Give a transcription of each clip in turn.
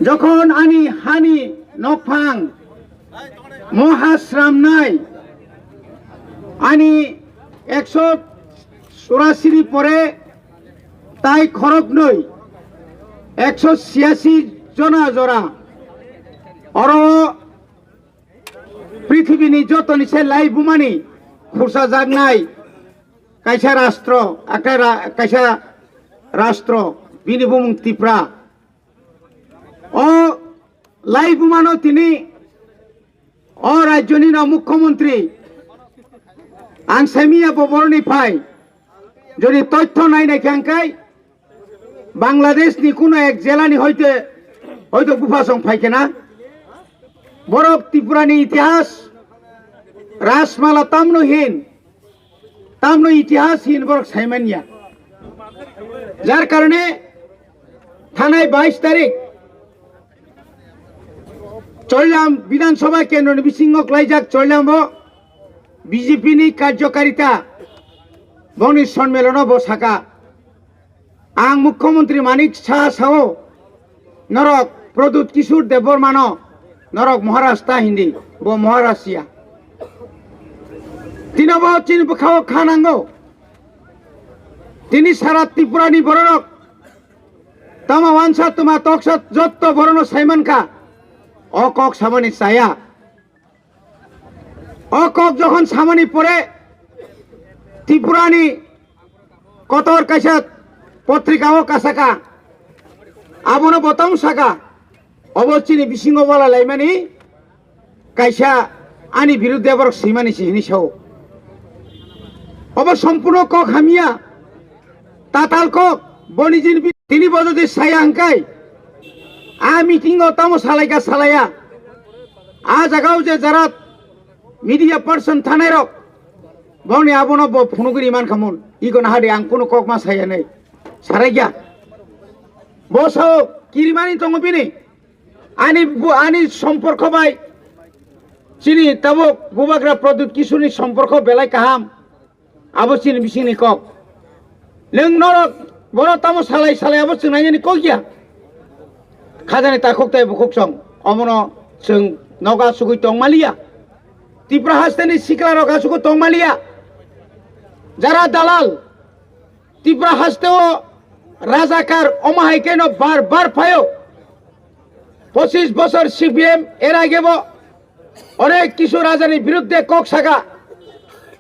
যখন আনি হানি নফাং মহাশ্রামনাই আনি 184 পরে তাই খরক নই 186 জনা জরা অর পৃথিবীনি যত নিছে লাই বুমানি খুরসা জাগনাই কাইসা রাষ্ট্র একটা কাইসা রাষ্ট্র বিনি বুমুং ত্রিপুরা ও লাই বুমানো তিনি ও রাজ্যনি না মুখ্যমন্ত্রী আং সেমিয়া ববরনি ফাই যদি তথ্য নাই নাকি আঙ্কাই বাংলাদেশ নি কোনো এক জেলানি হয়তো গুফাসং ফাইকে না বরফ ত্রিপুরানি ইতিহাস রাসমালা তামনো ইতিহাসহীন বরফ সাইমানিয়া যার কারণে থানায় 22 তারিখ চললাম বিধানসভা কেন্দ্র বিশৃঙ্গ লাইজাক চললাম বিজেপি নি কার্যকারিতা বনি সম্মেলন বসাকা আং মুখ্যমন্ত্রী মানিক সাহা সাহ নরক প্রদূত কিশোর দেববর্মান নরক মহারাষ্ট্র হিন্দি ব মহারাষ্ট্রিয়া তিনব চিন খাও খানাঙ্গো তিনি সারা ত্রিপুরানি বরণক তামা ওয়ানসা তোমা তকসা যত বরণ সাইমানকা অকক সামানি চায়া অকক যখন সামানি পড়ে ত্রিপুরানি কতর কাইসা পত্রিকাও কাসাকা আবনো বতং সাকা অবশ্চিনি বিশৃঙ্গ বলা লাইমানি কাইসা আনি বিরুদ্ধে আবার সীমানি সিহিনি সাও অব সম্পূর্ণ কক হামিয়া তাতাল কক বনিজিন তিনি বজদি সায়া হাঙ্কাই আ মিটিং তামো সালাইকা সালাইয়া আ জাগাও যে যারা মিডিয়া পার্সন থানায় রক বনি আবনো ফোনগুরি ইমান খামুন ইগন হাডি আং কোনো কক মা সাইয়া নেই সারাই গিয়া বসাও কিরিমানি তঙ্গ বিনি আনি সম্পর্ক বাই চিনি তাবো গুবাগ্রা প্রদূত কিশোরনি সম্পর্ক বেলায় কাহাম আবশ্চিনি বিশিনি কক নং নরক বড় তামো সালাই সালাই আবশ্য নাইনি কক গিয়া খাজানি তাকক তাই বুকক সং অমন जों नगा सुगै तंमालिया ত্রিপুরা হাসতেনি সিকলা রগা সুগো তংমালিয়া যারা দালাল ত্রিপুরা হাসতেও রাজাকার অমাহাই কেন বার ফায়ো 25 বছর সিপিএম এর আগেব অনেক কিছু রাজানির বিরুদ্ধে কক সাগা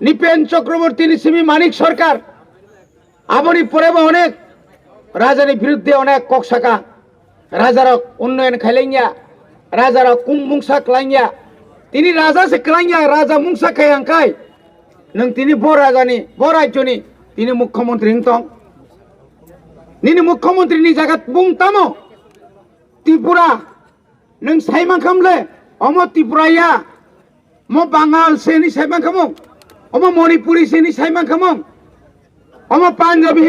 নিপেন চক্রবর্তী নিসিমি মানিক সরকার আবনি পরেব অনেক রাজানির বিরুদ্ধে অনেক কক সাগা রাজারক উন্নয়ন খাইলাইয়া রাজারক কুমবংসা ক্লাইয়া তিনি রাজা সে ক্লাইয়া রাজা মুংসা খাইয়াंखाय नों তিনি ব রাজানি ব রাজ্যনি তিনি মুখ্যমন্ত্রী হিংতং নিনি মুখ্যমন্ত্রীনি জায়গা বুংতামো ত্রিপুরা नों সাইমান খামলে অম ত্রিপুরায়া ম বাঙাল সেনি সাইমান খামো অম মণিপুরি সেনি সাইমান খামো অম পাঞ্জাবি